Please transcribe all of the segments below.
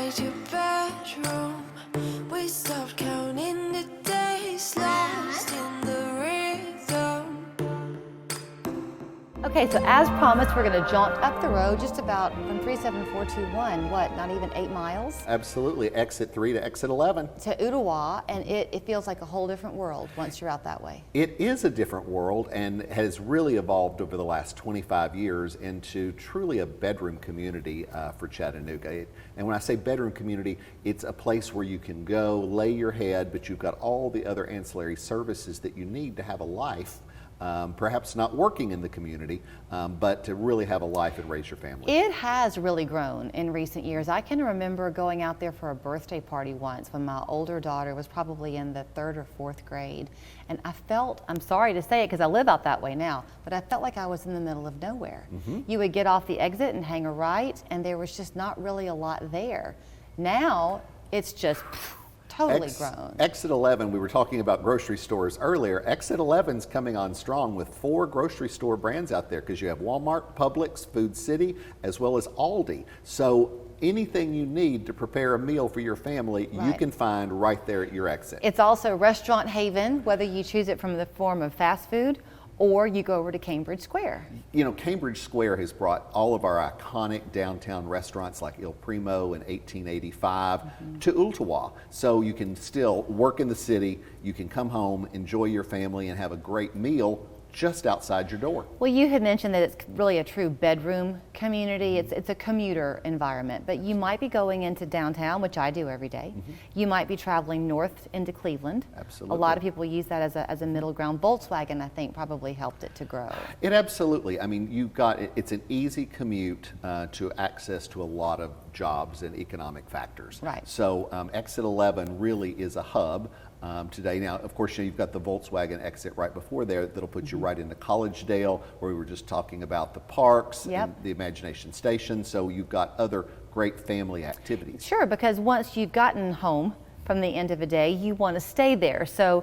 inside your bedroom. We stopped counting the days lost in the rhythm. Okay, so as promised, we're going to jaunt up the road just about from 37421, what, not even 8 miles? Absolutely, exit 3 to exit 11. To Ottawa, and it feels like a whole different world once you're out that way. It is a different world and has really evolved over the last 25 years into truly a bedroom community for Chattanooga. And when I say bedroom community, it's a place where you can go, lay your head, but you've got all the other ancillary services that you need to have a life. Perhaps not working in the community, but to really have a life and raise your family. It has really grown in recent years. I can remember going out there for a birthday party once when my older daughter was probably in the 3rd or 4th grade. And I felt, I'm sorry to say it because I live out that way now, but I felt like I was in the middle of nowhere. You would get off the exit and hang a right, and there was just not really a lot there. Now, it's just totally grown. Exit 11, we were talking about grocery stores earlier. Exit 11's coming on strong with 4 grocery store brands out there because you have Walmart, Publix, Food City, as well as Aldi. So anything you need to prepare a meal for your family, you can find right there at your exit. It's also Restaurant Haven, whether you choose it from the form of fast food or you go over to Cambridge Square. You know, Cambridge Square has brought all of our iconic downtown restaurants like Il Primo in 1885 to Ottawa. So you can still work in the city, you can come home, enjoy your family, and have a great meal just outside your door. Well, you had mentioned that it's really a true bedroom community. It's a commuter environment, but you might be going into downtown, which I do every day. You might be traveling north into Cleveland. Absolutely. A lot of people use that as a middle ground. Volkswagen, I think, probably helped it to grow. It absolutely. I mean, you've got, it's an easy commute to access to a lot of jobs and economic factors. Right. So exit 11 really is a hub. Today. Now, of course, you've got the Volkswagen exit right before there that'll put you right into Collegedale, where we were just talking about the parks and the Imagination Station. So you've got other great family activities. Sure, because once you've gotten home from the end of a day, you want to stay there. So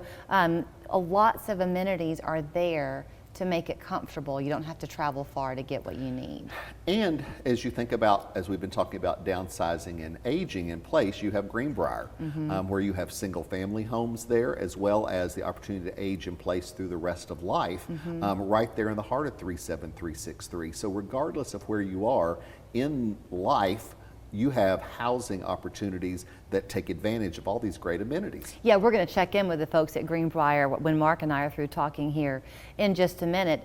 lots of amenities are there to make it comfortable. You don't have to travel far to get what you need. And as you think about, as we've been talking about downsizing and aging in place, you have Greenbrier, where you have single family homes there, as well as the opportunity to age in place through the rest of life, right there in the heart of 37363. So regardless of where you are in life, you have housing opportunities that take advantage of all these great amenities. Yeah, we're going to check in with the folks at Greenbrier when Mark and I are through talking here in just a minute.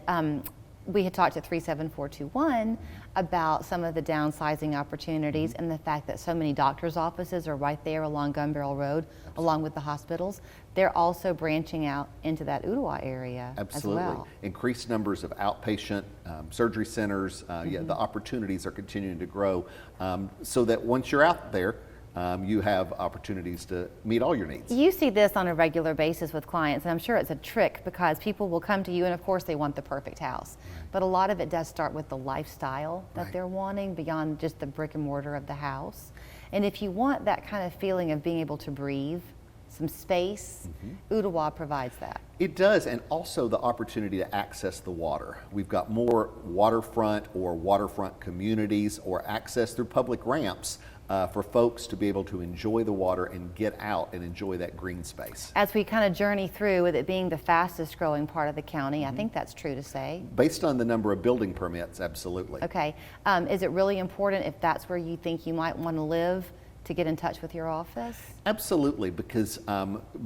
We had talked to 37421 about some of the downsizing opportunities and the fact that so many doctors' offices are right there along Gun Barrel Road, along with the hospitals. They're also branching out into that Ottawa area as well. Increased numbers of outpatient surgery centers. Yeah, the opportunities are continuing to grow so that once you're out there, you have opportunities to meet all your needs. You see this on a regular basis with clients, and I'm sure it's a trick because people will come to you and of course they want the perfect house. But a lot of it does start with the lifestyle that they're wanting beyond just the brick and mortar of the house. And if you want that kind of feeling of being able to breathe, some space, Ottawa provides that. It does, and also the opportunity to access the water. We've got more waterfront or waterfront communities or access through public ramps for folks to be able to enjoy the water and get out and enjoy that green space. As we kind of journey through with it being the fastest growing part of the county, I think that's true to say. Based on the number of building permits, absolutely. Okay, is it really important if that's where you think you might want to live to get in touch with your office? Absolutely, because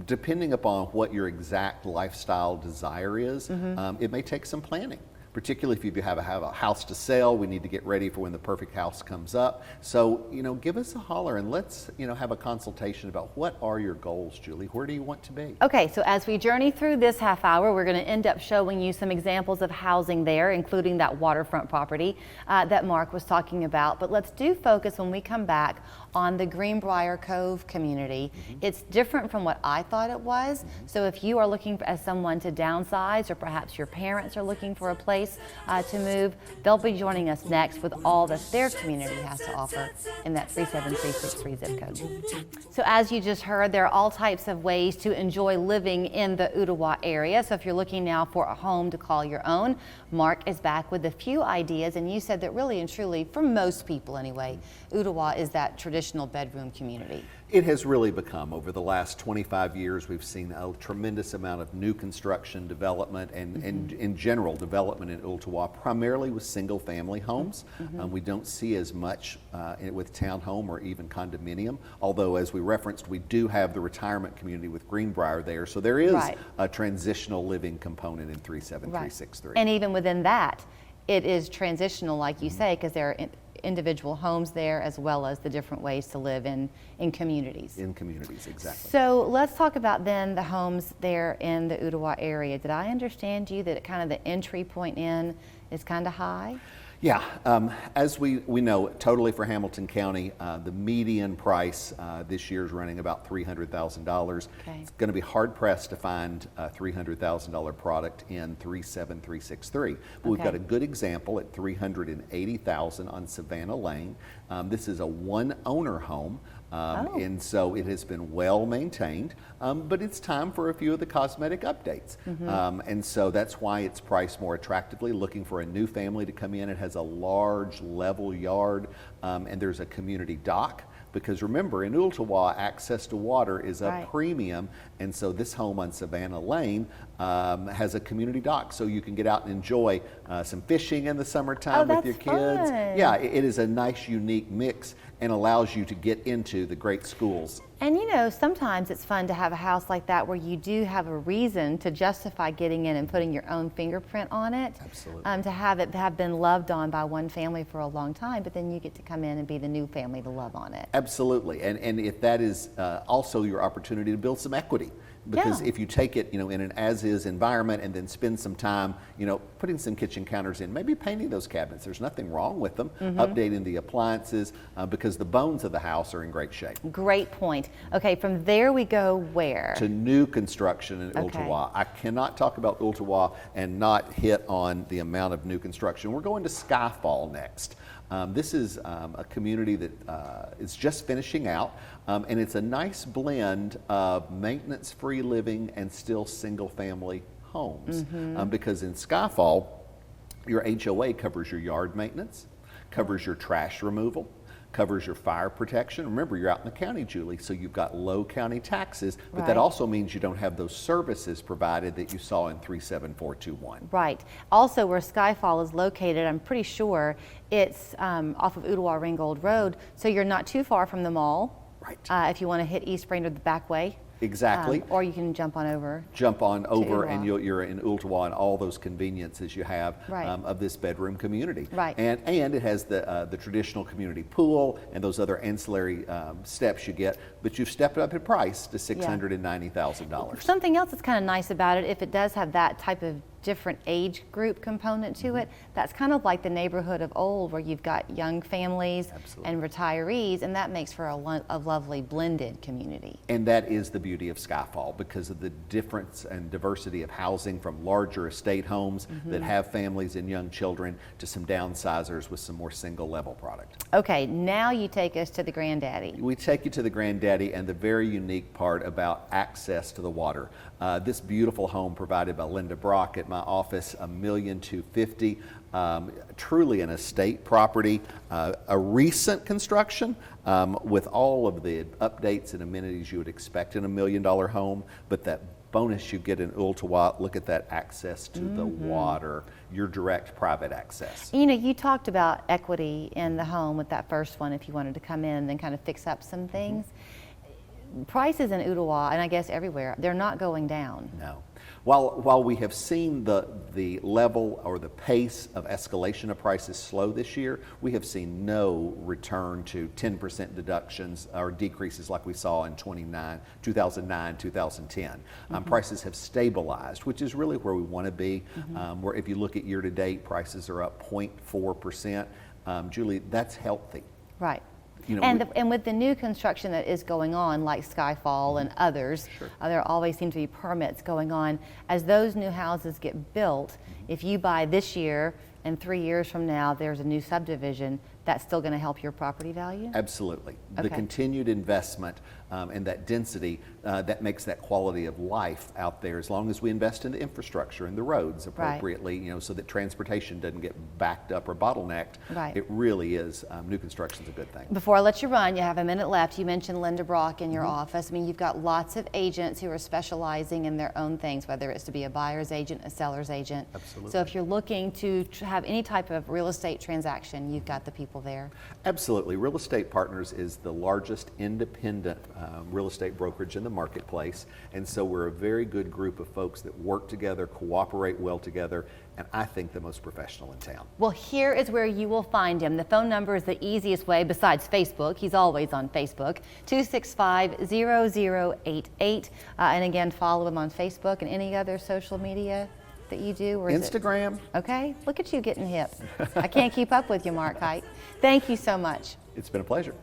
depending upon what your exact lifestyle desire is, it may take some planning. Particularly if you have a house to sell, we need to get ready for when the perfect house comes up. So, give us a holler and let's, have a consultation about what are your goals, Julie? Where do you want to be? Okay, so as we journey through this half hour, we're going to end up showing you some examples of housing there, including that waterfront property that Mark was talking about. But let's do focus when we come back on the Greenbrier Cove community. It's different from what I thought it was. So if you are looking as someone to downsize, or perhaps your parents are looking for a place place to move. They'll be joining us next with all that their community has to offer in that 37363 zip code. So as you just heard, there are all types of ways to enjoy living in the Ooltewah area. So if you're looking now for a home to call your own, Mark is back with a few ideas, and you said that really and truly, for most people anyway, Ooltewah is that traditional bedroom community. It has really become, over the last 25 years, we've seen a tremendous amount of new construction development and in general development in Ooltewah, primarily with single family homes. We don't see as much with townhome or even condominium, although as we referenced, we do have the retirement community with Greenbrier there, so there is a transitional living component in 37363. And even within that, it is transitional, like you say, because there are individual homes there as well as the different ways to live in communities. In communities, exactly. So let's talk about then the homes there in the Ooltewah area. Did I understand you that kind of the entry point in is kind of high? Yeah, as we know, totally for Hamilton County, the median price this year is running about $300,000. Okay. It's going to be hard pressed to find a $300,000 product in 37363. But we've got a good example at $380,000 on Savannah Lane. This is a one owner home. And so it has been well maintained, but it's time for a few of the cosmetic updates. And so that's why it's priced more attractively, looking for a new family to come in. It has a large level yard, and there's a community dock. Because remember, in Ooltewah, access to water is a premium, and so this home on Savannah Lane has a community dock, so you can get out and enjoy some fishing in the summertime with your kids. Fun. Yeah, it is a nice, unique mix and allows you to get into the great schools. And you know, sometimes it's fun to have a house like that where you do have a reason to justify getting in and putting your own fingerprint on it. Absolutely. To have it have been loved on by one family for a long time, but then you get to come in and be the new family to love on it. Absolutely, and if that is also your opportunity to build some equity. Because if you take it, in an as-is environment and then spend some time, putting some kitchen counters in, maybe painting those cabinets. There's nothing wrong with them. Updating the appliances because the bones of the house are in great shape. Great point. Okay, from there we go where? To new construction in Ooltewah. I cannot talk about Ooltewah and not hit on the amount of new construction. We're going to Skyfall next. This is a community that is just finishing out, and it's a nice blend of maintenance-free living and still single-family homes. Because in Skyfall, your HOA covers your yard maintenance, covers your trash removal, covers your fire protection. Remember, you're out in the county, Julie, so you've got low county taxes, but that also means you don't have those services provided that you saw in 37421. Right. Also, where Skyfall is located, I'm pretty sure it's off of Ooltewah Ringgold Road, so you're not too far from the mall. Right. If you want to hit East Brainerd the back way. Exactly. Or you can jump on over. And you're in Ooltewah and all those conveniences you have of this bedroom community. Right. And it has the traditional community pool and those other ancillary steps you get, but you've stepped up in price to $690,000. Something else that's kind of nice about it, if it does have that type of different age group component to it, that's kind of like the neighborhood of old where you've got young families and retirees, and that makes for a lovely blended community. And that is the beauty of Skyfall, because of the difference and diversity of housing, from larger estate homes that have families and young children to some downsizers with some more single level product. Okay, now you take us to the granddaddy. We take you to the granddaddy and the very unique part about access to the water. This beautiful home provided by Linda Brock at my office, $1,250,000. Truly an estate property, a recent construction with all of the updates and amenities you would expect in $1 million home, but that bonus you get in Ooltewah, look at that access to the water, your direct private access. You talked about equity in the home with that first one if you wanted to come in and then kind of fix up some things. Prices in Ooltewah, and I guess everywhere, they're not going down. No. While we have seen the level or the pace of escalation of prices slow this year, we have seen no return to 10% deductions or decreases like we saw in 2009, 2010. Prices have stabilized, which is really where we want to be. Where if you look at year to date, prices are up 0.4%. Julie, that's healthy. Right. You know, And with the new construction that is going on, like Skyfall and others, Sure. there always seem to be permits going on. As those new houses get built, if you buy this year and 3 years from now there's a new subdivision, that's still going to help your property value? Absolutely. The Okay. continued investment and that density that makes that quality of life out there, as long as we invest in the infrastructure and the roads appropriately, you know, so that transportation doesn't get backed up or bottlenecked. Right. It really is, new construction is a good thing. Before I let you run, you have a minute left. You mentioned Linda Brock in your office. I mean, you've got lots of agents who are specializing in their own things, whether it's to be a buyer's agent, a seller's agent. Absolutely. So if you're looking to have any type of real estate transaction, you've got the people there. Absolutely. Real Estate Partners is the largest independent real estate brokerage in the marketplace, and so we're a very good group of folks that work together, cooperate well together, and I think the most professional in town. Well, here is where you will find him. The phone number is the easiest way besides Facebook. He's always on Facebook, 265-0088. And again, follow him on Facebook and any other social media that you do. Or is Instagram. Okay, look at you getting hip. I can't keep up with you, Mark Hite. Thank you so much. It's been a pleasure.